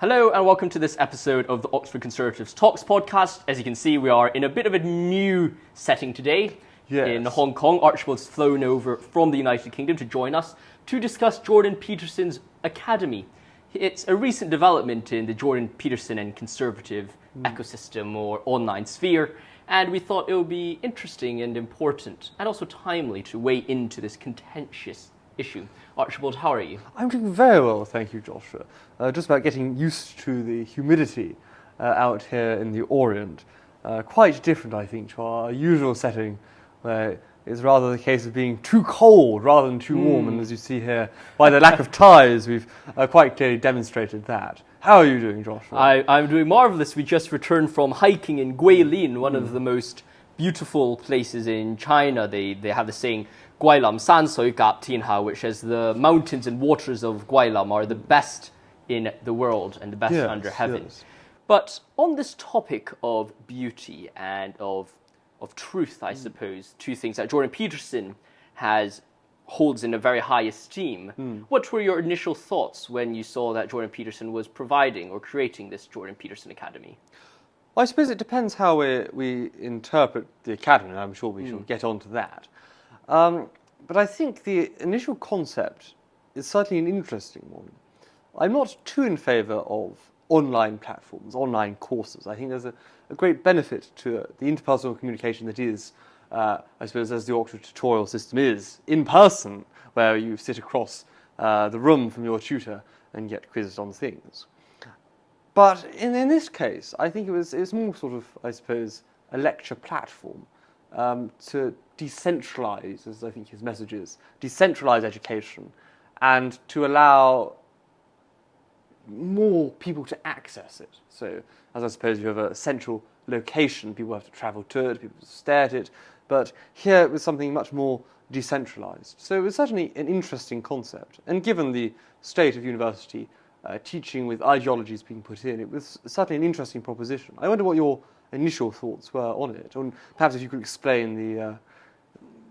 Hello and welcome to this episode of the Oxford Conservatives Talks podcast. As you can see, we are in a bit of a new setting today. Yes. In Hong Kong. Archibald's flown over from the United Kingdom to join us to discuss Jordan Peterson's Academy. It's a recent development in the Jordan Peterson and conservative ecosystem or online sphere, and we thought it would be interesting and important and also timely to weigh into this contentious issue. Archibald, how are you? I'm doing very well, thank you, Joshua. Just about getting used to the humidity out here in the Orient. Quite different, I think, to our usual setting, where it's rather the case of being too cold rather than too warm. And as you see here, by the lack of ties, we've quite clearly demonstrated that. How are you doing, Joshua? I'm doing marvellous. We just returned from hiking in Guilin, one of the most beautiful places in China. They have the saying, Guilam San Sui Gap Tinha, which is the mountains and waters of Guilam are the best in the world and the best under heaven. Yes. But on this topic of beauty and of truth, I suppose, two things that Jordan Peterson holds in a very high esteem. What were your initial thoughts when you saw that Jordan Peterson was providing or creating this Jordan Peterson Academy? Well, I suppose it depends how we interpret the Academy, and I'm sure we shall get on to that. But I think the initial concept is certainly an interesting one. I'm not too in favour of online platforms, online courses. I think there's a great benefit to the interpersonal communication that is, I suppose, as the Oxford tutorial system is, in person, where you sit across the room from your tutor and get quizzed on things. But in this case, I think it was more sort of, I suppose, a lecture platform to decentralise, as I think his message is, decentralise education and to allow more people to access it. So, as I suppose you have a central location, people have to travel to it, people stare at it, but here it was something much more decentralised. So it was certainly an interesting concept, and given the state of university teaching with ideologies being put in, it was certainly an interesting proposition. I wonder what your initial thoughts were on it, and perhaps if you could explain the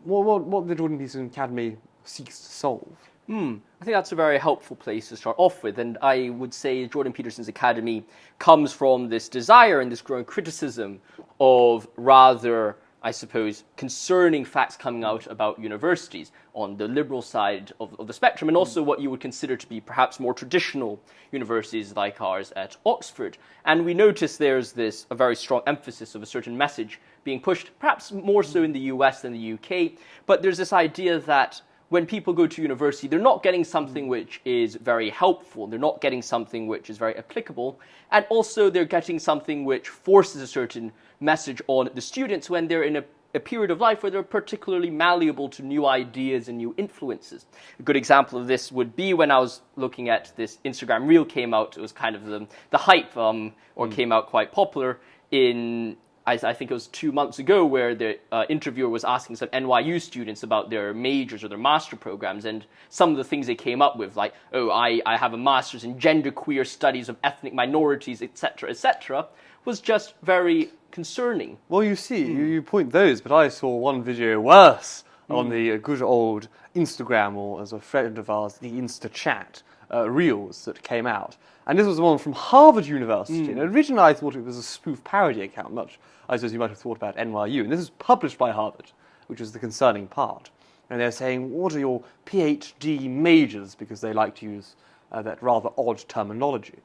what the Jordan Peterson Academy seeks to solve. I think that's a very helpful place to start off with, and I would say Jordan Peterson's Academy comes from this desire and this growing criticism of rather, I suppose, concerning facts coming out about universities on the liberal side of the spectrum, and also what you would consider to be perhaps more traditional universities like ours at Oxford. And we notice there's a very strong emphasis of a certain message being pushed, perhaps more so in the US than the UK, but there's this idea that when people go to university, they're not getting something which is very helpful, they're not getting something which is very applicable, and also they're getting something which forces a certain message on the students when they're in a period of life where they're particularly malleable to new ideas and new influences. A good example of this would be when I was looking at this Instagram reel came out. It was kind of the hype, or came out quite popular in, I think it was 2 months ago, where the interviewer was asking some NYU students about their majors or their master programs, and some of the things they came up with, like, I have a master's in genderqueer studies of ethnic minorities, etc., was just very concerning. Well, you see, you point those, but I saw one video worse on the good old Instagram, or as a friend of ours, the InstaChat reels that came out. And this was one from Harvard University. And originally I thought it was a spoof parody account, much I suppose you might have thought about NYU. And this is published by Harvard, which is the concerning part. And they're saying, what are your PhD majors? Because they like to use that rather odd terminology,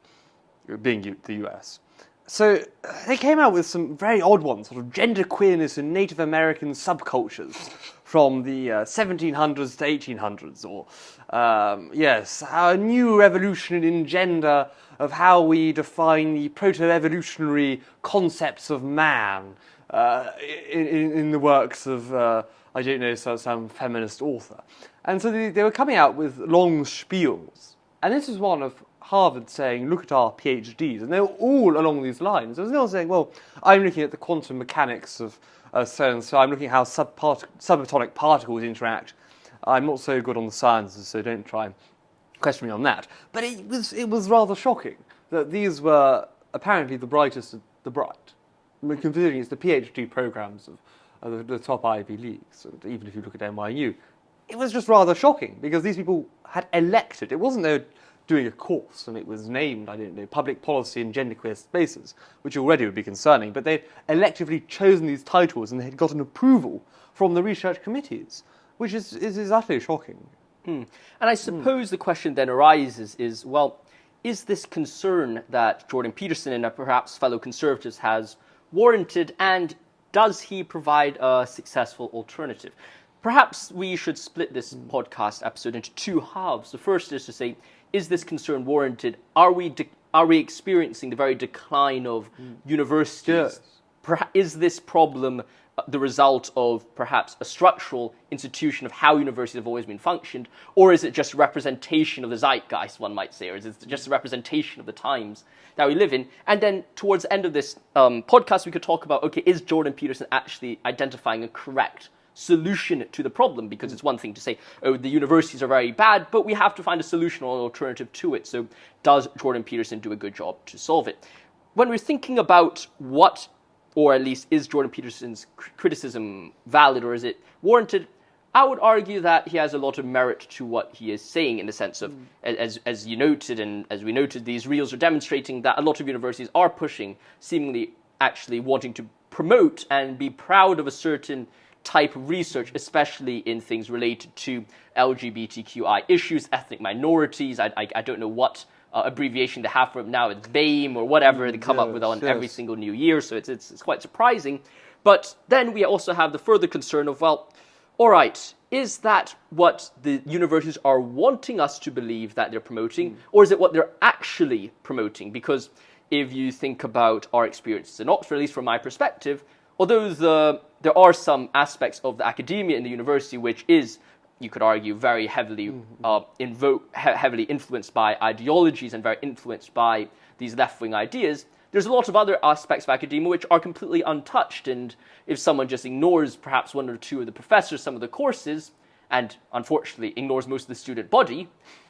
being the US. So they came out with some very odd ones, sort of gender queerness in Native American subcultures from the 1700s to 1800s, or, a new revolution in gender of how we define the proto-evolutionary concepts of man in the works of, some feminist author. And so they were coming out with long spiels. And this is one of Harvard saying, look at our PhDs, and they were all along these lines. There was no one saying, well, I'm looking at the quantum mechanics of so-and-so, I'm looking at how subatomic particles interact. I'm not so good on the sciences, so don't try and question me on that. But it was rather shocking that these were apparently the brightest of the bright. I mean, considering it's the PhD programs of the top Ivy Leagues, and even if you look at NYU, it was just rather shocking, because these people had elected. It wasn't their doing a course and it was named, I don't know, Public Policy in Genderqueer Spaces, which already would be concerning, but they'd electively chosen these titles and they'd gotten approval from the research committees, which is utterly shocking. And I suppose the question then arises is, well, is this concern that Jordan Peterson and perhaps fellow conservatives has warranted, and does he provide a successful alternative? Perhaps we should split this podcast episode into two halves. The first is to say, is this concern warranted? Are we experiencing the very decline of universities? Yes. Is this problem the result of perhaps a structural institution of how universities have always been functioned, or is it just a representation of the zeitgeist, one might say, or is it just a representation of the times that we live in? And then towards the end of this podcast, we could talk about, okay, is Jordan Peterson actually identifying a correct solution to the problem? Because it's one thing to say, oh, the universities are very bad, but we have to find a solution or an alternative to it. So does Jordan Peterson do a good job to solve it? When we're thinking about what, or at least is Jordan Peterson's criticism valid or is it warranted, I would argue that he has a lot of merit to what he is saying, in the sense of, as you noted and as we noted, these reels are demonstrating that a lot of universities are pushing, seemingly actually wanting to promote and be proud of a certain type of research, especially in things related to LGBTQI issues, ethnic minorities. I don't know what abbreviation they have for it now. It's BAME or whatever they come up with on every single new year, so it's quite surprising. But then we also have the further concern of, well, all right, is that what the universities are wanting us to believe that they're promoting, or is it what they're actually promoting? Because if you think about our experiences in Oxford, at least from my perspective, although there are some aspects of the academia in the university which is, you could argue, very heavily heavily influenced by ideologies and very influenced by these left-wing ideas, there's a lot of other aspects of academia which are completely untouched, and if someone just ignores perhaps one or two of the professors, some of the courses, and unfortunately ignores most of the student body,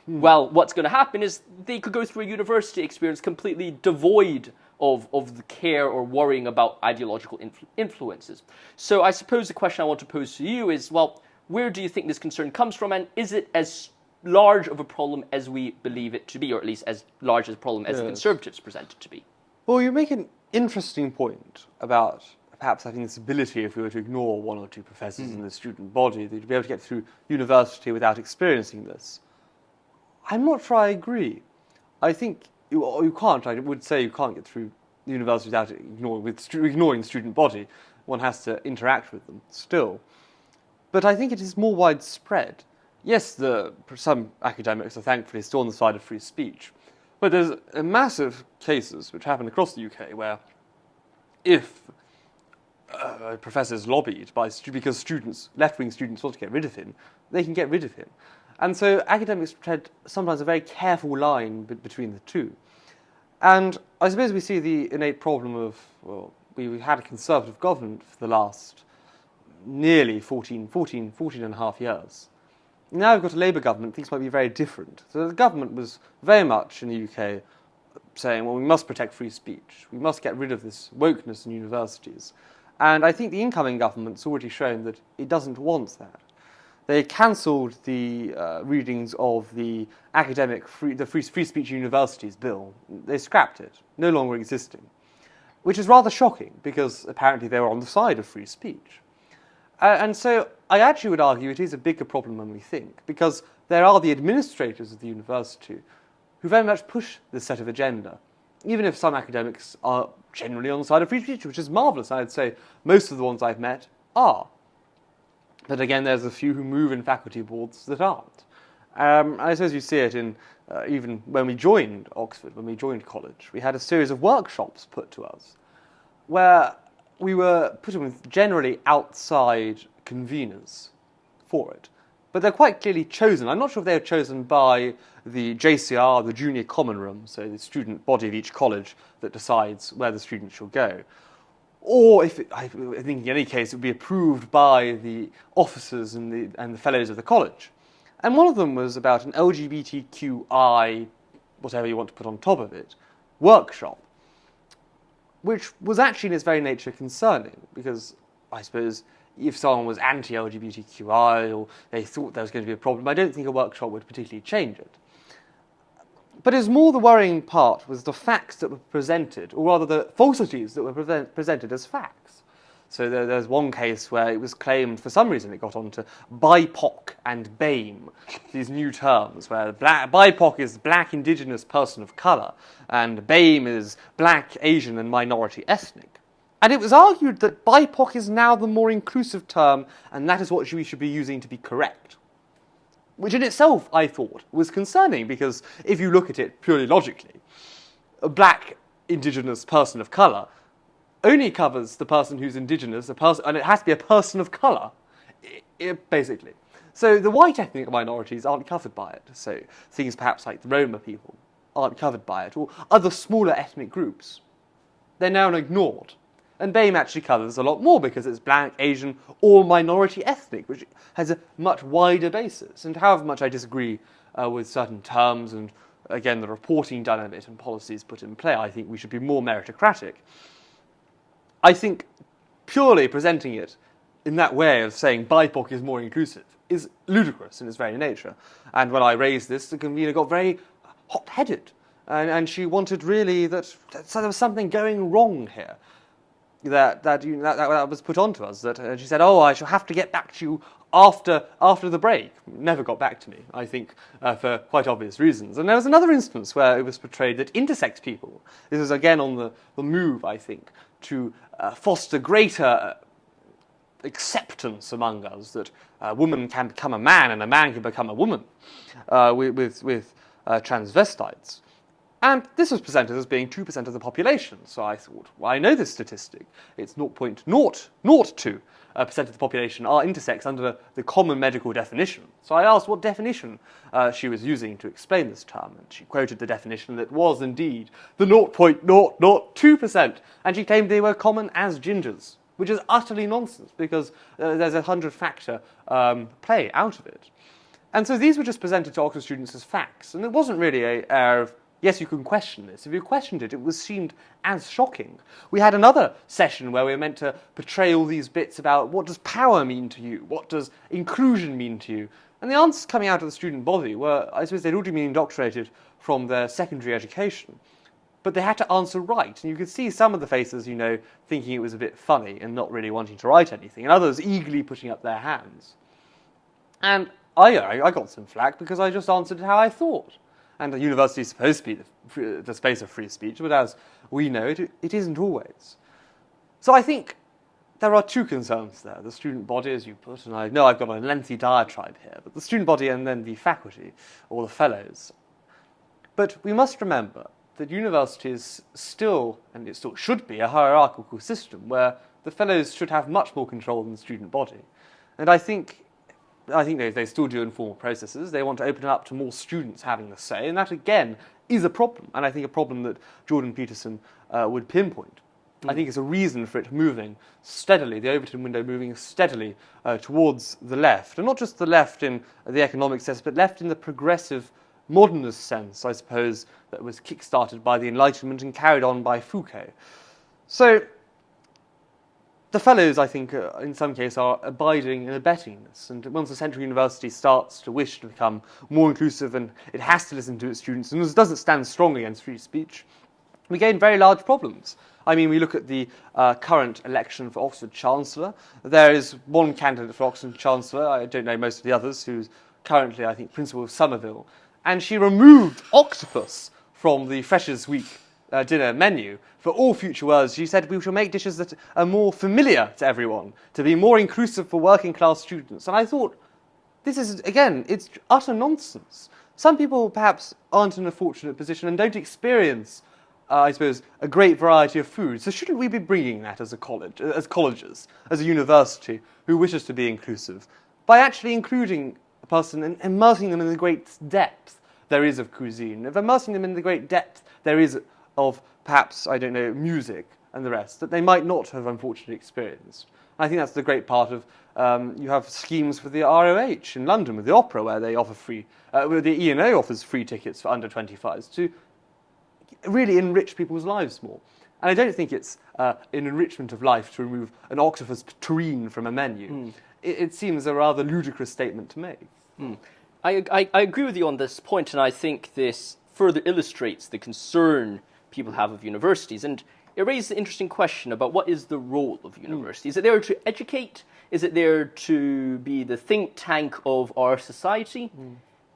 well, what's going to happen is they could go through a university experience completely devoid of the care or worrying about ideological influences. So I suppose the question I want to pose to you is, well, where do you think this concern comes from, and is it as large of a problem as we believe it to be, or at least as large a problem as the Conservatives present it to be? Well, you make an interesting point about perhaps having this ability, if we were to ignore one or two professors in the student body, that you'd be able to get through university without experiencing this. I'm not sure I agree. I think you can't. I would say you can't get through university without ignoring the student body. One has to interact with them still. But I think it is more widespread. Yes, some academics are thankfully still on the side of free speech, but there's massive cases which happen across the UK where if a professor is lobbied because left-wing students want to get rid of him, they can get rid of him. And so academics tread sometimes a very careful line between the two. And I suppose we see the innate problem of, well, we had a Conservative government for the last nearly 14 and a half years. Now we've got a Labour government, things might be very different. So the government was very much in the UK saying, well, we must protect free speech. We must get rid of this wokeness in universities. And I think the incoming government's already shown that it doesn't want that. They cancelled the readings of the free speech universities bill. They scrapped it, no longer existing, which is rather shocking because apparently they were on the side of free speech. And so I actually would argue it is a bigger problem than we think, because there are the administrators of the university who very much push this set of agenda, even if some academics are generally on the side of free speech, which is marvellous. I'd say most of the ones I've met are. But again, there's a few who move in faculty boards that aren't. I suppose you see it in even when we joined Oxford, when we joined college, we had a series of workshops put to us where we were put in with generally outside conveners for it. But they're quite clearly chosen. I'm not sure if they were chosen by the JCR, the Junior Common Room, so the student body of each college that decides where the students shall go. Or, I think in any case, it would be approved by the officers and the fellows of the college. And one of them was about an LGBTQI, whatever you want to put on top of it, workshop, which was actually in its very nature concerning, because I suppose if someone was anti-LGBTQI or they thought there was going to be a problem, I don't think a workshop would particularly change it. But it's more the worrying part was the facts that were presented, or rather the falsities that were presented as facts. So there's one case where it was claimed, for some reason it got onto BIPOC and BAME, these new terms, where BIPOC is black, indigenous, person of colour, and BAME is black, Asian and minority ethnic. And it was argued that BIPOC is now the more inclusive term, and that is what we should be using to be correct. Which in itself, I thought, was concerning, because if you look at it purely logically, a black, indigenous person of colour only covers the person who's indigenous, and it has to be a person of colour, basically. So the white ethnic minorities aren't covered by it. So things perhaps like the Roma people aren't covered by it, or other smaller ethnic groups. They're now ignored. And BAME actually covers a lot more because it's black, Asian, or minority ethnic, which has a much wider basis. And however much I disagree with certain terms and, again, the reporting done of it and policies put in play, I think we should be more meritocratic. I think purely presenting it in that way of saying BIPOC is more inclusive is ludicrous in its very nature. And when I raised this, the convener got very hot-headed. And she wanted really that there was something going wrong here. That was put onto us. That she said, "Oh, I shall have to get back to you after the break." Never got back to me, I think, for quite obvious reasons. And there was another instance where it was portrayed that intersex people, this was again on the move, I think, to foster greater acceptance among us, that a woman can become a man and a man can become a woman with transvestites. And this was presented as being 2% of the population. So I thought, well, I know this statistic. It's 0.002% of the population are intersex under the common medical definition. So I asked what definition she was using to explain this term. And she quoted the definition that was indeed the 0.002%. And she claimed they were common as gingers, which is utterly nonsense because there's a 100-factor play out of it. And so these were just presented to Oxford students as facts. And it wasn't really an air of, yes, you can question this. If you questioned it, it was seemed as shocking. We had another session where we were meant to portray all these bits about what does power mean to you? What does inclusion mean to you? And the answers coming out of the student body were, I suppose they'd already been indoctrinated from their secondary education. But they had to answer right. And you could see some of the faces, thinking it was a bit funny and not really wanting to write anything, and others eagerly putting up their hands. And I got some flack because I just answered how I thought. And the university is supposed to be the space of free speech, but as we know, it isn't always. So I think there are two concerns there. The student body, as you put, and I know I've got a lengthy diatribe here, but the student body and then the faculty, or the fellows. But we must remember that universities still, and it still should be, a hierarchical system where the fellows should have much more control than the student body. And I think they still do informal processes. They want to open it up to more students having the say, and that, again, is a problem, and I think a problem that Jordan Peterson would pinpoint. I think it's a reason for it moving steadily, the Overton window moving steadily towards the left, and not just the left in the economic sense, but left in the progressive modernist sense, I suppose, that was kick-started by the Enlightenment and carried on by Foucault. So the fellows, I think, in some cases, are abiding and abetting this. And once a central university starts to wish to become more inclusive and it has to listen to its students and doesn't stand strongly against free speech, we gain very large problems. I mean, we look at the current election for Oxford Chancellor. There is one candidate for Oxford Chancellor, I don't know most of the others, who's currently, I think, Principal of Somerville. And she removed octopus from the Freshers' Week dinner menu for all future words. She said we shall make dishes that are more familiar to everyone, to be more inclusive for working class students. And I thought, this is, again, it's utter nonsense. Some people perhaps aren't in a fortunate position and don't experience, I suppose, a great variety of food. So shouldn't we be bringing that as a college, as colleges, as a university who wishes to be inclusive, by actually including a person and immersing them in the great depth there is of cuisine, of immersing them in the great depth there is of perhaps, I don't know, music and the rest, that they might not have unfortunately experienced. I think that's the great part of, you have schemes for the ROH in London with the opera where they offer free, where the E&O offers free tickets for under 25s to really enrich people's lives more. And I don't think it's an enrichment of life to remove an octopus tureen from a menu. It seems a rather ludicrous statement to make. I agree with you on this point, and I think this further illustrates the concern people have of universities. And it raises an interesting question about what is the role of university. Is it there to educate? Is it there to be the think tank of our society?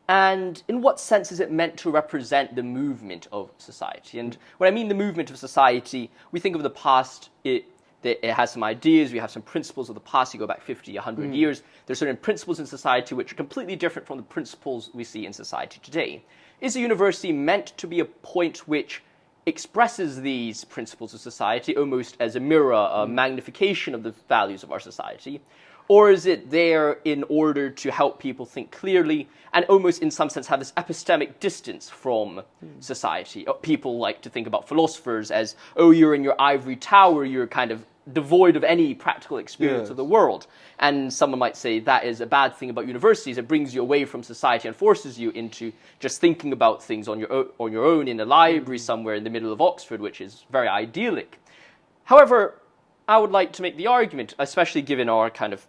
And in what sense is it meant to represent the movement of society? And when I mean the movement of society, we think of the past, it has some ideas, we have some principles of the past. You go back 50, 100 years. There's certain principles in society which are completely different from the principles we see in society today. Is a university meant to be a point which expresses these principles of society almost as a mirror, a magnification of the values of our society? Or is it there in order to help people think clearly and almost in some sense have this epistemic distance from society? People like to think about philosophers as, oh, you're in your ivory tower, you're kind of devoid of any practical experience of the world. And someone might say that is a bad thing about universities. It brings you away from society and forces you into just thinking about things on your own in a library somewhere in the middle of Oxford, which is very idyllic. However, I would like to make the argument, especially given our kind of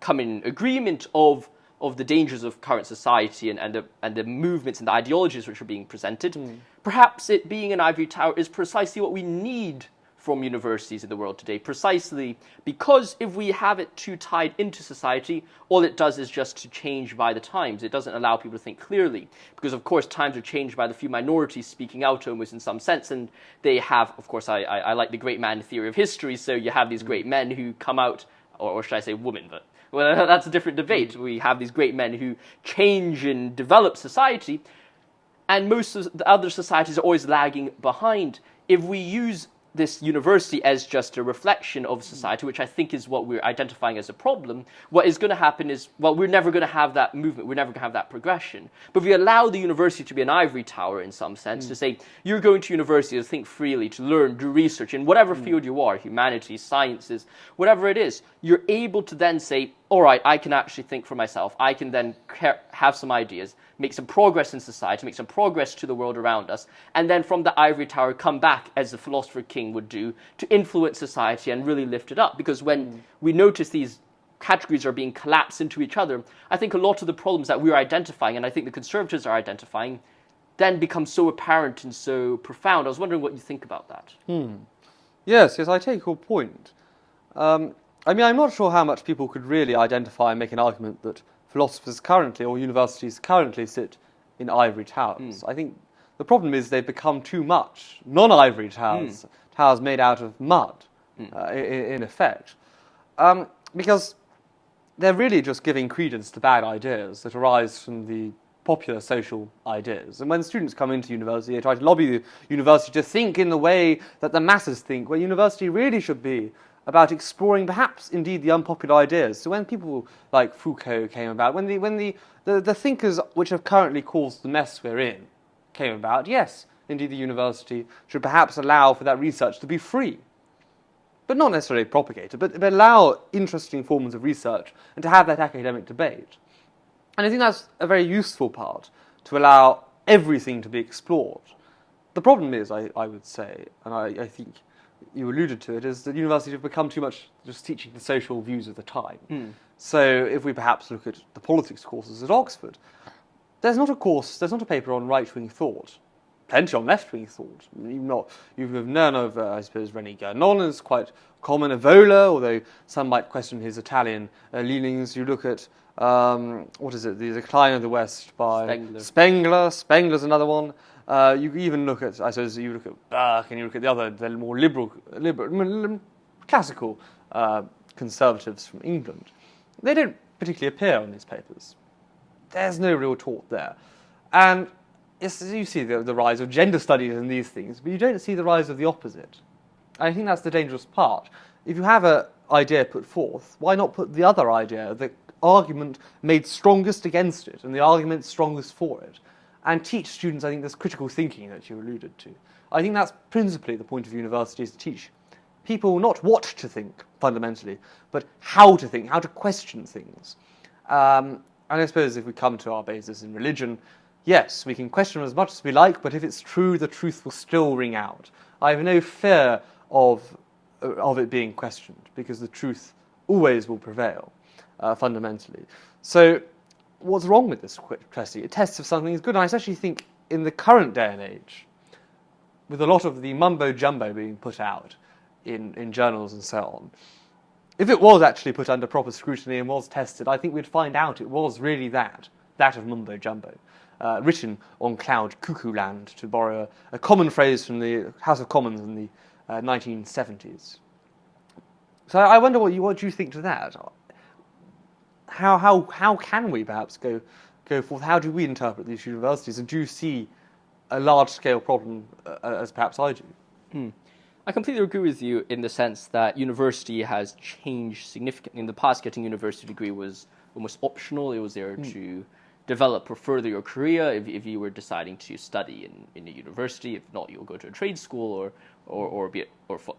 common agreement of the dangers of current society and the movements and the ideologies which are being presented, perhaps it being an ivory tower is precisely what we need from universities in the world today, precisely because if we have it too tied into society, all it does is just to change by the times. It doesn't allow people to think clearly, because of course times are changed by the few minorities speaking out almost in some sense, and they have, of course, I like the great man theory of history, so you have these great men who come out, or should I say women, but well, that's a different debate. We have these great men who change and develop society, and most of the other societies are always lagging behind. If we use this university as just a reflection of society, which I think is what we're identifying as a problem, what is going to happen is, well, we're never going to have that movement, we're never going to have that progression. But if we allow the university to be an ivory tower in some sense, to say, you're going to university to think freely, to learn, do research, in whatever field you are, humanities, sciences, whatever it is, you're able to then say, all right, I can actually think for myself, I can then have some ideas, make some progress in society, make some progress to the world around us, and then from the ivory tower come back, as the philosopher King would do, to influence society and really lift it up. Because when we notice these categories are being collapsed into each other, I think a lot of the problems that we're identifying, and I think the conservatives are identifying, then become so apparent and so profound. I was wondering what you think about that. Yes, I take your point. I mean, I'm not sure how much people could really identify and make an argument that philosophers currently, or universities currently, sit in ivory towers. I think the problem is they've become too much non-ivory towers, towers made out of mud, in effect. Because they're really just giving credence to bad ideas that arise from the popular social ideas. And when students come into university, they try to lobby the university to think in the way that the masses think, where university really should be about exploring perhaps indeed the unpopular ideas. So when people like Foucault came about, when the thinkers which have currently caused the mess we're in came about, yes, indeed the university should perhaps allow for that research to be free. But not necessarily propagated, but allow interesting forms of research and to have that academic debate. And I think that's a very useful part, to allow everything to be explored. The problem is, I would say, and I think you alluded to it, is that universities have become too much just teaching the social views of the time. So if we perhaps look at the politics courses at Oxford, there's not a paper on right-wing thought. Plenty on left-wing thought. You've known of, I suppose, René Guénon is quite common, Evola, although some might question his Italian leanings. You look at, what is it, The Decline of the West by Spengler. Spengler's another one. You even look at, I suppose, you look at Burke, and you look at the more liberal classical conservatives from England. They don't particularly appear on these papers. There's no real talk there. And yes, you see the rise of gender studies and these things, but you don't see the rise of the opposite. I think that's the dangerous part. If you have an idea put forth, why not put the other idea, the argument made strongest against it, and the argument strongest for it, and teach students, I think, this critical thinking that you alluded to. I think that's principally the point of universities, to teach people not what to think, fundamentally, but how to think, how to question things. And I suppose if we come to our basis in religion, yes, we can question as much as we like, but if it's true, the truth will still ring out. I have no fear of it being questioned, because the truth always will prevail, fundamentally. So what's wrong with this question? It tests if something is good. And I actually think in the current day and age, with a lot of the mumbo-jumbo being put out in journals and so on, if it was actually put under proper scrutiny and was tested, I think we'd find out it was really that of mumbo-jumbo, written on cloud cuckoo land, to borrow a common phrase from the House of Commons in the 1970s. So I wonder what you think to that. How can we perhaps go forth? How do we interpret these universities? And do you see a large-scale problem as perhaps I do? I completely agree with you in the sense that university has changed significantly. In the past, getting a university degree was almost optional. It was there to develop or further your career if you were deciding to study in a university. If not, you'll go to a trade school or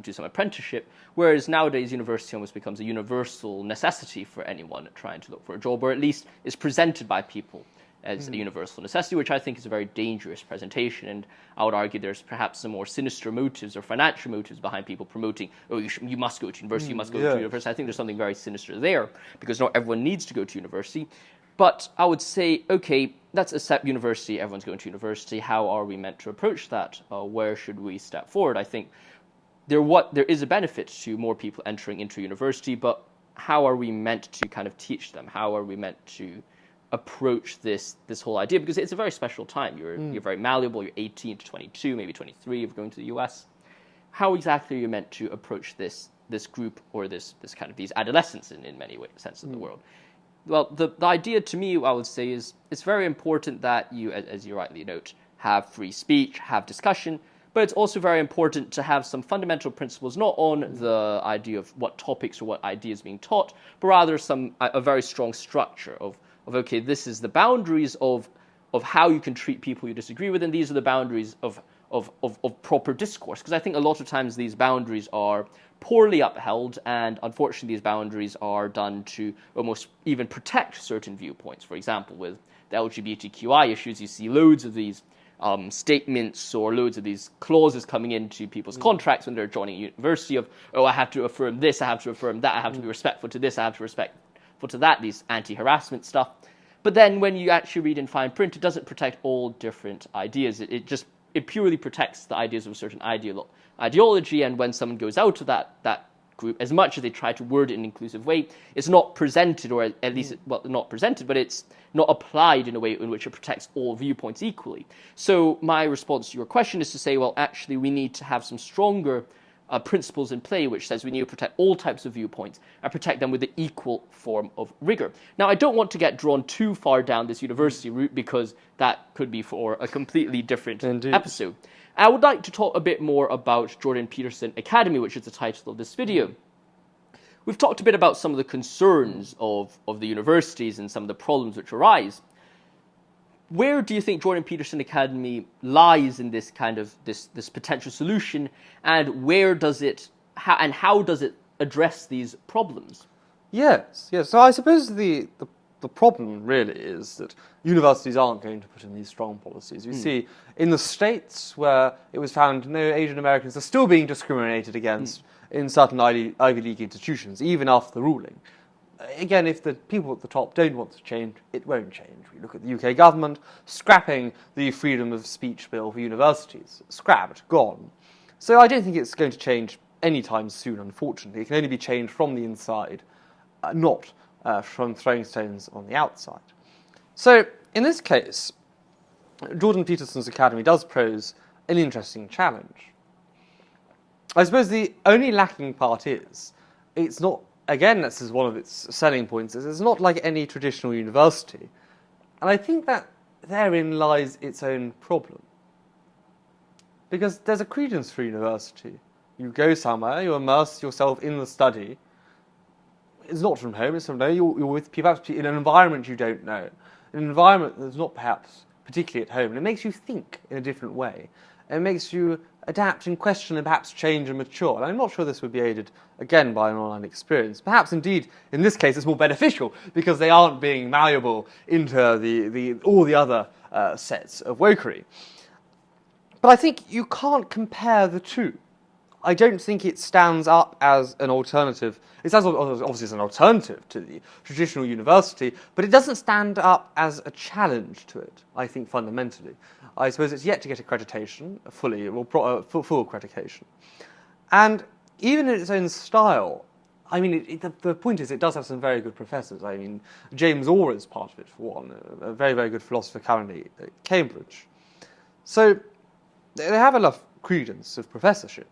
do some apprenticeship. Whereas nowadays, university almost becomes a universal necessity for anyone trying to look for a job, or at least is presented by people as a universal necessity, which I think is a very dangerous presentation. And I would argue there's perhaps some more sinister motives or financial motives behind people promoting, oh, you must go to university, you must go to university. I think there's something very sinister there, because not everyone needs to go to university. But I would say, okay, let's accept university, everyone's going to university. How are we meant to approach that? Where should we step forward? I think there is a benefit to more people entering into university, but how are we meant to kind of teach them? How are we meant to approach this whole idea? Because it's a very special time. You're very malleable. You're 18 to 22, maybe 23 if you're going to the US. How exactly are you meant to approach this group, or this kind of these adolescents in many ways, sense of the world? Well, the idea to me, I would say, is it's very important that you, as you rightly note, have free speech, have discussion, but it's also very important to have some fundamental principles, not on the idea of what topics or what ideas being taught, but rather a very strong structure of okay, this is the boundaries of how you can treat people you disagree with, and these are the boundaries of proper discourse. Because I think a lot of times these boundaries are poorly upheld, and unfortunately these boundaries are done to almost even protect certain viewpoints. For example, with the LGBTQI issues, you see loads of these statements or loads of these clauses coming into people's contracts when they're joining a university of, oh, I have to affirm this, I have to affirm that, I have to be respectful to this, I have to respectful to that, these anti-harassment stuff. But then when you actually read in fine print, it doesn't protect all different ideas. It purely protects the ideas of a certain ideology, and when someone goes out of that group, as much as they try to word it in an inclusive way, it's not presented, or at least, well, not presented, but it's not applied in a way in which it protects all viewpoints equally. So my response to your question is to say, well, actually, we need to have some stronger principles in play, which says we need to protect all types of viewpoints and protect them with the equal form of rigor. Now, I don't want to get drawn too far down this university route, because that could be for a completely different episode. I would like to talk a bit more about Jordan Peterson Academy, which is the title of this video. We've talked a bit about some of the concerns of the universities and some of the problems which arise. Where do you think Jordan Peterson Academy lies in this kind of this potential solution, and how does it address these problems? Yes. So I suppose the problem really is that universities aren't going to put in these strong policies. You see, in the States, where it was found no Asian Americans are still being discriminated against in certain Ivy League institutions, even after the ruling. Again, if the people at the top don't want to change, it won't change. We look at the UK government scrapping the freedom of speech bill for universities. Scrapped, gone. So I don't think it's going to change anytime soon, unfortunately. It can only be changed from the inside, not from throwing stones on the outside. So, in this case, Jordan Peterson's Academy does pose an interesting challenge. I suppose the only lacking part is, it's not, again, this is one of its selling points, is it's not like any traditional university. And I think that therein lies its own problem. Because there's a credence for university. You go somewhere, you immerse yourself in the study. It's not from home, it's from home. You're with people in an environment you don't know. An environment that's not perhaps particularly at home. And it makes you think in a different way. It makes you adapt and question and perhaps change and mature. And I'm not sure this would be aided, again, by an online experience. Perhaps, indeed, in this case, it's more beneficial because they aren't being malleable into all the other sets of wokery. But I think you can't compare the two. I don't think it stands up as an alternative. It stands up, obviously, as an alternative to the traditional university, but it doesn't stand up as a challenge to it, I think, fundamentally. I suppose it's yet to get accreditation, fully, or full accreditation. And even in its own style, I mean, the point is it does have some very good professors. I mean, James Orr is part of it, for one, a very, very good philosopher currently at Cambridge. So they have enough credence of professorship.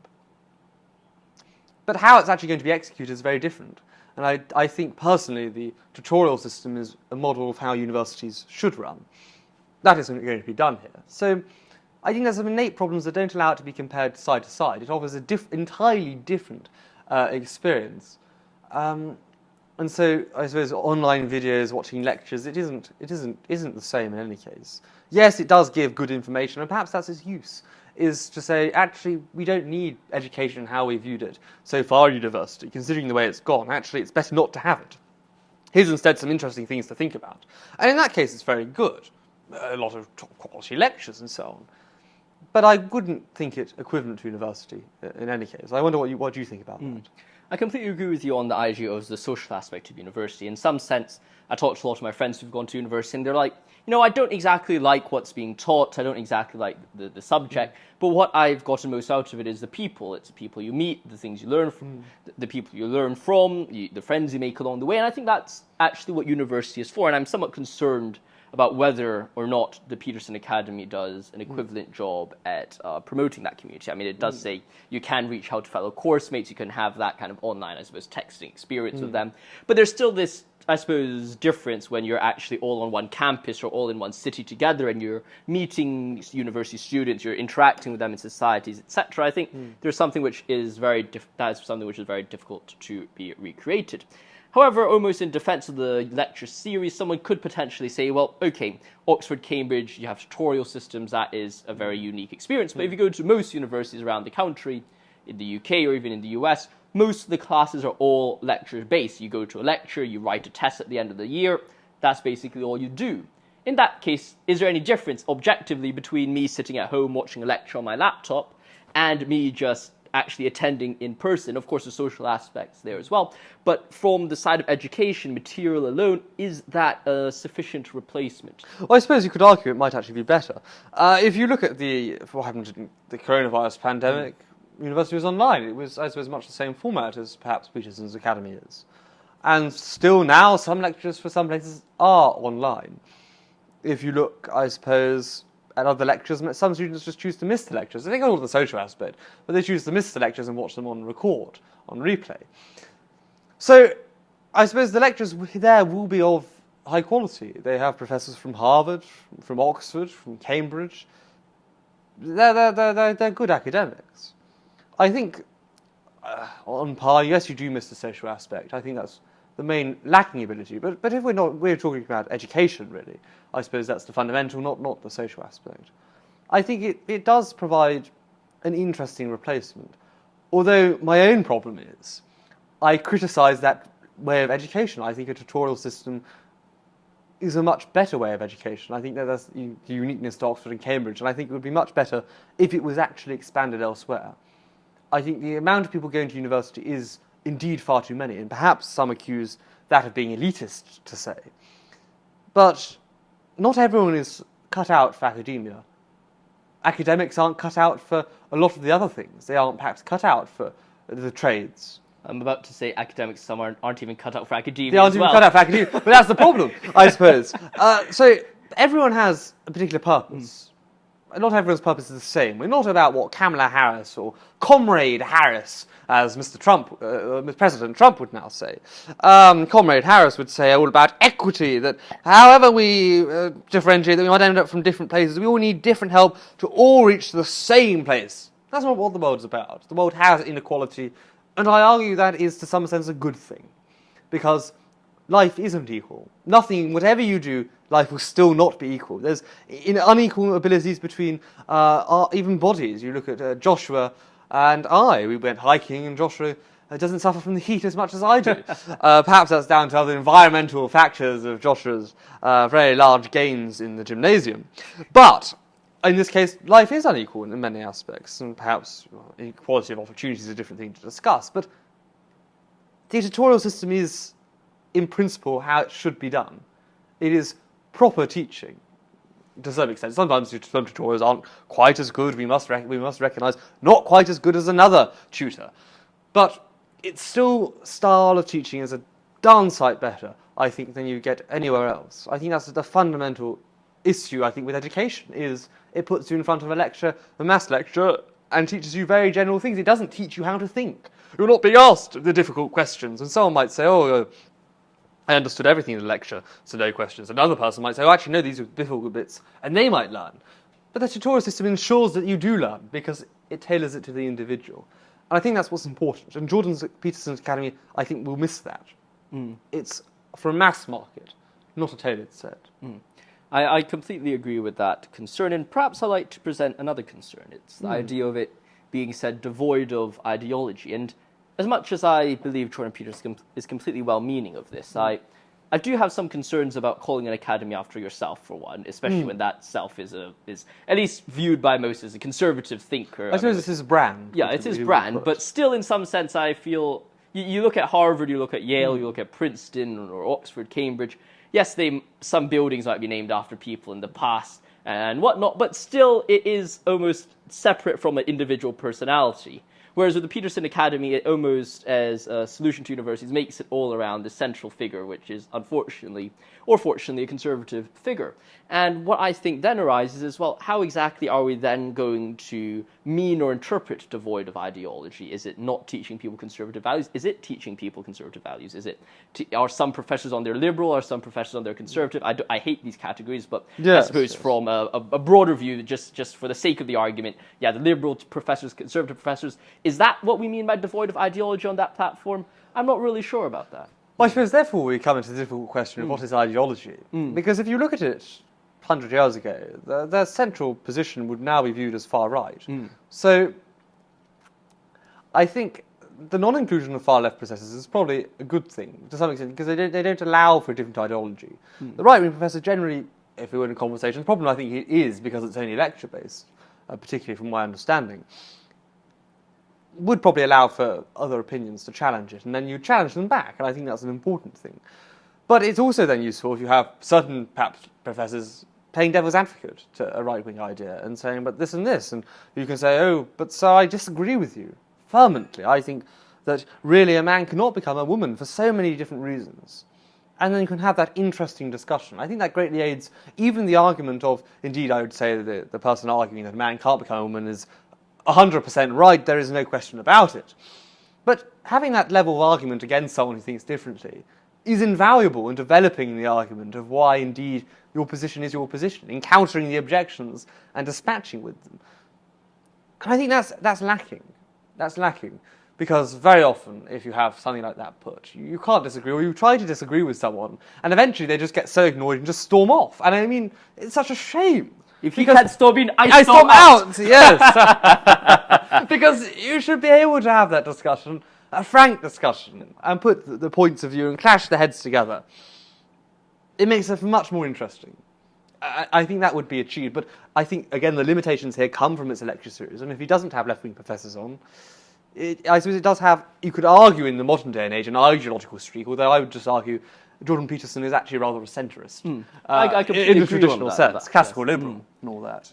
But how it's actually going to be executed is very different. And I think, personally, the tutorial system is a model of how universities should run. That isn't going to be done here. So I think there's some innate problems that don't allow it to be compared side to side. It offers an entirely different experience. And so I suppose online videos, watching lectures, it isn't the same in any case. Yes, it does give good information, and perhaps that's its use, is to say, actually, we don't need education how we viewed it so far at university, considering the way it's gone. Actually, it's better not to have it. Here's instead some interesting things to think about. And in that case, it's very good. A lot of top-quality lectures and so on. But I wouldn't think it equivalent to university in any case. I wonder what you think about that. I completely agree with you on the idea of the social aspect of university. In some sense, I talked to a lot of my friends who've gone to university, and they're like, I don't exactly like what's being taught, I don't exactly like the subject, but what I've gotten most out of it is the people. It's the people you meet, the things you learn from, the people you learn from, the friends you make along the way, and I think that's actually what university is for, and I'm somewhat concerned about whether or not the Peterson Academy does an equivalent job at promoting that community. I mean, it does say you can reach out to fellow course mates, you can have that kind of online, I suppose, texting experience with them. But there's still this, I suppose, difference when you're actually all on one campus or all in one city together and you're meeting university students, you're interacting with them in societies, etc. I think there's something which is that's something which is very difficult to be recreated. However, almost in defense of the lecture series, someone could potentially say, well, okay, Oxford, Cambridge, you have tutorial systems, that is a very unique experience. But if you go to most universities around the country, in the UK or even in the US, most of the classes are all lecture-based. You go to a lecture, you write a test at the end of the year, that's basically all you do. In that case, is there any difference objectively between me sitting at home watching a lecture on my laptop and me just actually attending in person? Of course, the social aspects there as well. But from the side of education, material alone, is that a sufficient replacement? Well, I suppose you could argue it might actually be better. If you look at what happened in the coronavirus pandemic, university was online. It was, I suppose, much the same format as perhaps Peterson's Academy is. And still now, some lectures for some places are online. If you look, I suppose, at other lectures, some students just choose to miss the lectures. They got all the social aspect, but they choose to miss the lectures and watch them on record, on replay. So, I suppose the lectures there will be of high quality. They have professors from Harvard, from Oxford, from Cambridge. They're good academics. I think, on par, yes, you do miss the social aspect. I think that's the main lacking ability. But if we're talking about education, really, I suppose that's the fundamental, not the social aspect. I think it does provide an interesting replacement. Although my own problem is, I criticise that way of education. I think a tutorial system is a much better way of education. I think that's the uniqueness to Oxford and Cambridge, and I think it would be much better if it was actually expanded elsewhere. I think the amount of people going to university is indeed far too many, and perhaps some accuse that of being elitist to say. But not everyone is cut out for academia. Academics aren't cut out for a lot of the other things. They aren't perhaps cut out for the trades. I'm about to say academics, some aren't even cut out for academia. They aren't even cut out for academia, but that's the problem, I suppose. So everyone has a particular purpose. Not everyone's purpose is the same. We're not about what Kamala Harris or Comrade Harris, as President Trump would now say. Comrade Harris would say all about equity, that however we differentiate, that we might end up from different places, we all need different help to all reach the same place. That's not what the world's about. The world has inequality, and I argue that is to some sense a good thing, because life isn't equal. Nothing, whatever you do, life will still not be equal. There's unequal abilities between even bodies. You look at Joshua and I. We went hiking, and Joshua doesn't suffer from the heat as much as I do. Perhaps that's down to other environmental factors of Joshua's very large gains in the gymnasium. But in this case, life is unequal in many aspects, and perhaps equality of opportunity is a different thing to discuss, but the tutorial system is, in principle, how it should be done. It is proper teaching, to some extent. Sometimes some tutorials aren't quite as good, we must recognise, not quite as good as another tutor. But it's still style of teaching is a darn sight better, I think, than you get anywhere else. I think that's the fundamental issue, I think, with education, is it puts you in front of a maths lecture, and teaches you very general things. It doesn't teach you how to think. You're not being asked the difficult questions. And someone might say, I understood everything in the lecture, so no questions. Another person might say, actually, no, these are difficult bits, and they might learn. But the tutorial system ensures that you do learn, because it tailors it to the individual. And I think that's what's important. And Peterson Academy, I think, will miss that. It's for a mass market, not a tailored set. I completely agree with that concern, and perhaps I'd like to present another concern. It's the idea of it being said devoid of ideology. And as much as I believe Jordan Peterson is completely well-meaning of this, I do have some concerns about calling an academy after yourself, for one, especially when that self is at least viewed by most as a conservative thinker. I suppose it's his brand. Yeah, it's his brand, but still in some sense I feel... You look at Harvard, you look at Yale, you look at Princeton or Oxford, Cambridge. Yes, some buildings might be named after people in the past and whatnot, but still it is almost separate from an individual personality. Whereas with the Peterson Academy, it almost, as a solution to universities, makes it all around the central figure, which is unfortunately, or fortunately, a conservative figure. And what I think then arises is, well, how exactly are we then going to mean or interpret devoid of ideology? Is it not teaching people conservative values? Is it teaching people conservative values? Are some professors on their liberal? Are some professors on their conservative? I hate these categories, but I suppose from a broader view, just for the sake of the argument, the liberal professors, conservative professors, is that what we mean by devoid of ideology on that platform? I'm not really sure about that. Well, I suppose therefore we come into the difficult question of what is ideology. Because if you look at it 100 years ago, their central position would now be viewed as far right. So I think the non-inclusion of far-left professors is probably a good thing to some extent, because they don't allow for a different ideology. The right-wing professor generally, if we were in a conversation, the problem I think it is because it's only lecture-based, particularly from my understanding, would probably allow for other opinions to challenge it, and then you challenge them back, and I think that's an important thing. But it's also then useful if you have certain, perhaps, professors playing devil's advocate to a right-wing idea and saying, but this and this, and you can say, oh, but so I disagree with you vehemently. I think that really a man cannot become a woman for so many different reasons. And then you can have that interesting discussion. I think that greatly aids even the argument of, indeed, I would say that the person arguing that a man can't become a woman is 100% right, there is no question about it. But having that level of argument against someone who thinks differently is invaluable in developing the argument of why, indeed, your position is your position, encountering the objections and dispatching with them. And I think that's lacking. That's lacking. Because very often, if you have something like that put, you can't disagree, or you try to disagree with someone, and eventually they just get so ignored and just storm off. And I mean, it's such a shame. If you can't storm in, I storm out. Yes. Because you should be able to have that discussion, a frank discussion, and put the points of view and clash the heads together. It makes it much more interesting. I think that would be achieved, but I think, again, the limitations here come from its lecture series, and if he doesn't have left-wing professors on, I suppose it does have, you could argue in the modern day and age, an ideological streak, although I would just argue Jordan Peterson is actually rather a centrist. I completely in the agree traditional on sense, that, classical liberal and all that.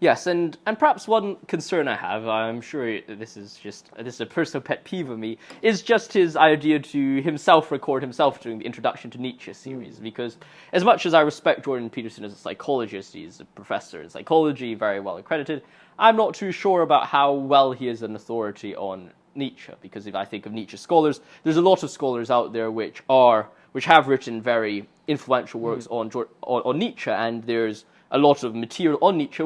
Yes, and perhaps one concern I have, I'm sure this is a personal pet peeve of me, is just his idea to himself record himself doing the Introduction to Nietzsche series, because as much as I respect Jordan Peterson as a psychologist, he's a professor in psychology, very well accredited, I'm not too sure about how well he is an authority on Nietzsche, because if I think of Nietzsche scholars, there's a lot of scholars out there which have written very influential works on Nietzsche, and there's a lot of material on Nietzsche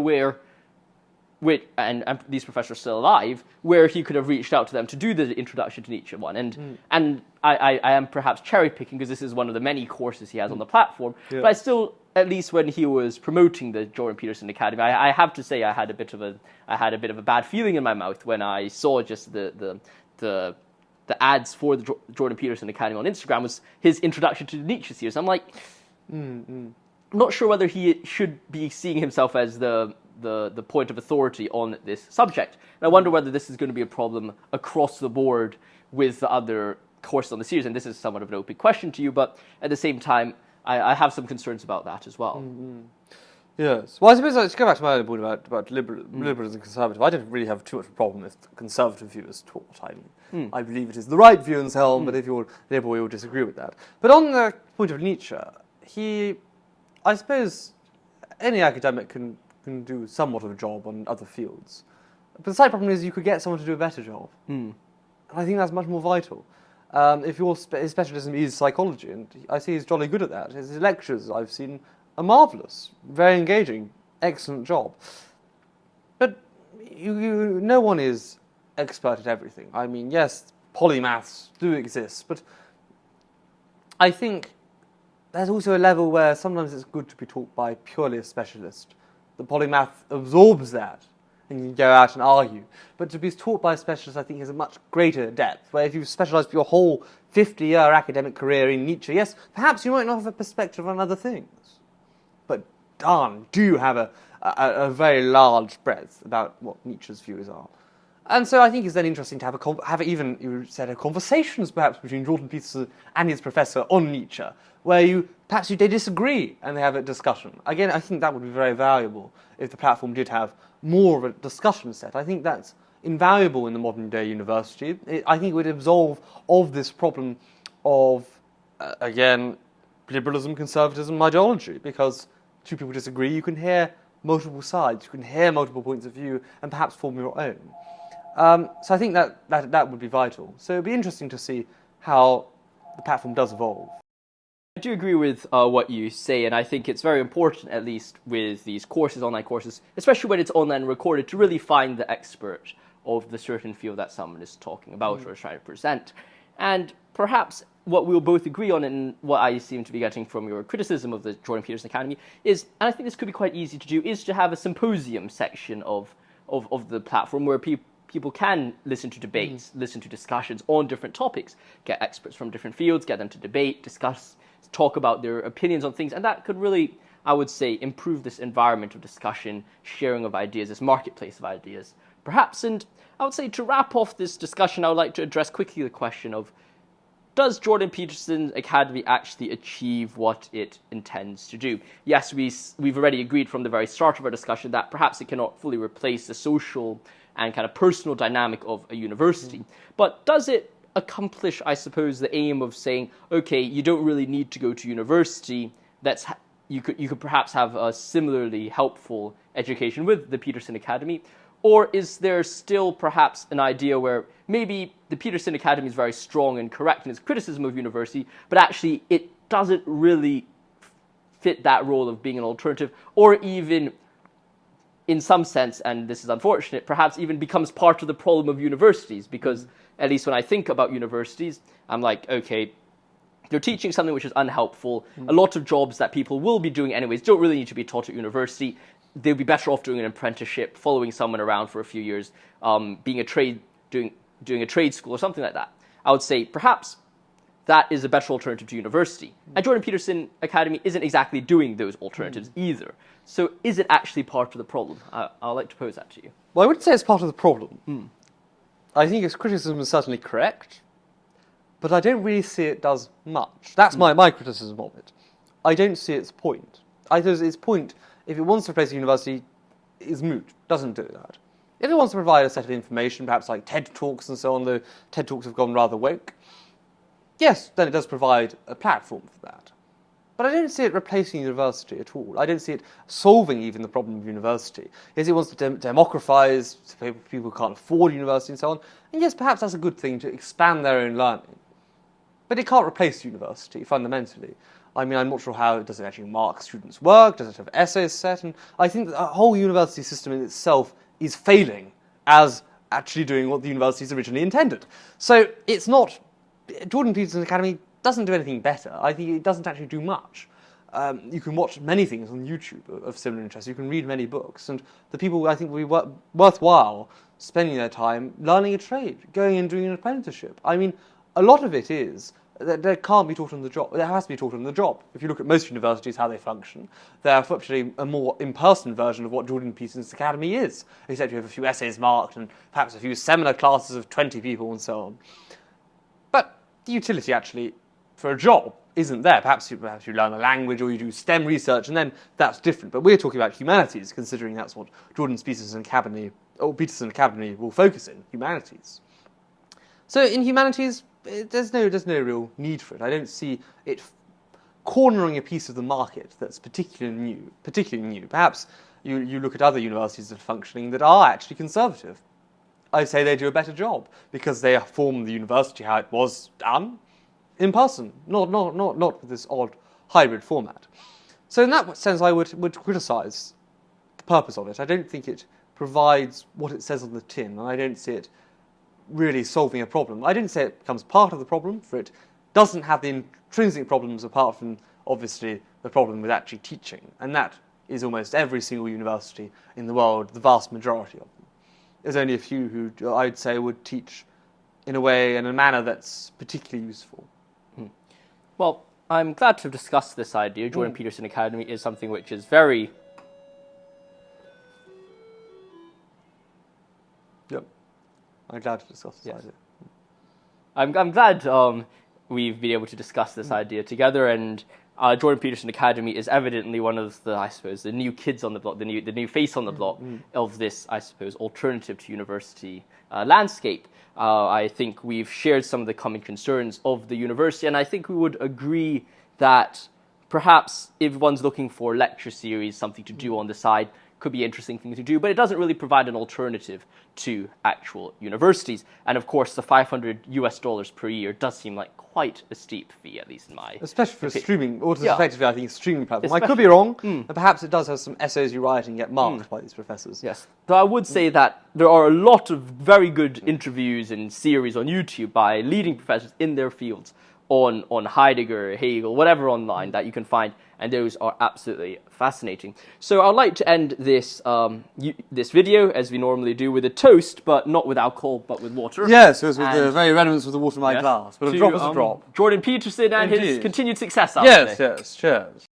and these professors are still alive, where he could have reached out to them to do the Introduction to Nietzsche one. And I am perhaps cherry-picking, because this is one of the many courses he has on the platform, but I still, at least when he was promoting the Jordan Peterson Academy, I have to say I had a bit of a bad feeling in my mouth when I saw just the ads for the Jordan Peterson Academy on Instagram was his Introduction to the Nietzsche series. I'm like, I'm not sure whether he should be seeing himself as the the point of authority on this subject. And I wonder whether this is going to be a problem across the board with the other courses on the series. And this is somewhat of an open question to you, but at the same time, I have some concerns about that as well. Mm-hmm. Yes. Well, I suppose let's go back to my other point about liberalism and conservative. I don't really have too much of a problem with the conservative view as taught. I mean, I believe it is the right view in Helm, but if you're liberal, you'll disagree with that. But on the point of Nietzsche, I suppose any academic can do somewhat of a job on other fields. But the side problem is you could get someone to do a better job. And I think that's much more vital. If your his specialism is psychology, and I see he's jolly good at that. His lectures I've seen are marvellous, very engaging, excellent job. But no one is expert at everything. I mean, yes, polymaths do exist, but I think there's also a level where sometimes it's good to be taught by purely a specialist. The polymath absorbs that, and you can go out and argue. But to be taught by a specialist, I think, is a much greater depth, where if you've specialised for your whole 50-year academic career in Nietzsche, yes, perhaps you might not have a perspective on other things. But darn, do you have a very large breadth about what Nietzsche's views are. And so I think it's then interesting to have even, you said, conversations perhaps between Jordan Peterson and his professor on Nietzsche, where they disagree and they have a discussion. Again, I think that would be very valuable if the platform did have more of a discussion set. I think that's invaluable in the modern day university. I think it would absolve of this problem of, again, liberalism, conservatism, ideology, because two people disagree, you can hear multiple sides, you can hear multiple points of view, and perhaps form your own. So I think that would be vital. So it would be interesting to see how the platform does evolve. I do agree with what you say, and I think it's very important, at least with these courses, online courses, especially when it's online recorded, to really find the expert of the certain field that someone is talking about or is trying to present. And perhaps what we'll both agree on, and what I seem to be getting from your criticism of the Jordan Peterson Academy, is, and I think this could be quite easy to do, is to have a symposium section of the platform where people can listen to debates, listen to discussions on different topics, get experts from different fields, get them to debate, discuss, talk about their opinions on things, and that could really, I would say, improve this environment of discussion, sharing of ideas, this marketplace of ideas, perhaps. And I would say, to wrap off this discussion, I would like to address quickly the question of, does Jordan Peterson Academy actually achieve what it intends to do? Yes, we've already agreed from the very start of our discussion that perhaps it cannot fully replace the social and kind of personal dynamic of a university. But does it accomplish, I suppose, the aim of saying, okay, you don't really need to go to university, you could perhaps have a similarly helpful education with the Peterson Academy? Or is there still perhaps an idea where maybe the Peterson Academy is very strong and correct in its criticism of university, but actually it doesn't really fit that role of being an alternative, or even in some sense, and this is unfortunate, perhaps even becomes part of the problem of universities, because at least when I think about universities, I'm like, okay, they're teaching something which is unhelpful. A lot of jobs that people will be doing anyways don't really need to be taught at university. They'd be better off doing an apprenticeship, following someone around for a few years, doing a trade school or something like that. I would say perhaps that is a better alternative to university. And Jordan Peterson Academy isn't exactly doing those alternatives either. So is it actually part of the problem? I'd like to pose that to you. Well, I wouldn't say it's part of the problem. I think its criticism is certainly correct, but I don't really see it does much. That's my criticism of it. I don't see its point. I think its point, if it wants to replace a university, is moot. Doesn't do that. If it wants to provide a set of information, perhaps like TED Talks and so on, though TED Talks have gone rather woke, yes, then it does provide a platform for that. But I don't see it replacing university at all. I don't see it solving even the problem of university. Yes, it wants to democratise people who can't afford university and so on. And yes, perhaps that's a good thing to expand their own learning. But it can't replace university, fundamentally. I mean, I'm not sure how does it actually mark students' work, does it have essays set? And I think that the whole university system in itself is failing as actually doing what the universities originally intended. So it's not... Jordan Peterson Academy doesn't do anything better. I think it doesn't actually do much. You can watch many things on YouTube of similar interest. You can read many books. And the people, I think, will be worthwhile spending their time learning a trade, going and doing an apprenticeship. I mean, a lot of it is They can't be taught on the job. There has to be taught on the job. If you look at most universities, how they function, they're actually a more in-person version of what Jordan Peterson's Academy is, except you have a few essays marked and perhaps a few seminar classes of 20 people and so on. But the utility actually for a job isn't there. Perhaps you learn a language or you do STEM research, and then that's different. But we're talking about humanities, considering that's what Peterson Academy will focus in, humanities. So in humanities, there's no real need for it. I don't see it cornering a piece of the market that's particularly new. Perhaps you look at other universities that are functioning that are actually conservative. I say they do a better job because they form the university how it was done, in person, not with this odd hybrid format. So in that sense, I would criticise the purpose of it. I don't think it provides what it says on the tin, and I don't see it really solving a problem. I didn't say it becomes part of the problem, for it doesn't have the intrinsic problems apart from, obviously, the problem with actually teaching. And that is almost every single university in the world, the vast majority of them. There's only a few who, I'd say, would teach in a way, in a manner that's particularly useful. Well, I'm glad to have discussed this idea. Jordan Peterson Academy is something which is very... Yep. I'm glad to discuss this idea. I'm glad we've been able to discuss this idea together, and Jordan Peterson Academy is evidently one of the, I suppose, the new kids on the block, the new face on the block of this, I suppose, alternative to university landscape. I think we've shared some of the common concerns of the university, and I think we would agree that perhaps if one's looking for lecture series, something to do on the side, could be an interesting thing to do, but it doesn't really provide an alternative to actual universities. And of course, the $500 per year does seem like quite a steep fee, at least in my especially for streaming, or Yeah. effectively, I think, streaming platform. I could be wrong, and perhaps it does have some essays you write and get marked by these professors. Yes. Though I would say that there are a lot of very good interviews and series on YouTube by leading professors in their fields on Heidegger, Hegel, whatever online that you can find, and those are absolutely fascinating. So I'd like to end this this video, as we normally do, with a toast, but not with alcohol, but with water. Yes, it was with the very redolence with the water in my Yes. glass, but a To, drop is a drop. Jordan Peterson and his Indeed. continued success, I would say. Yes, cheers.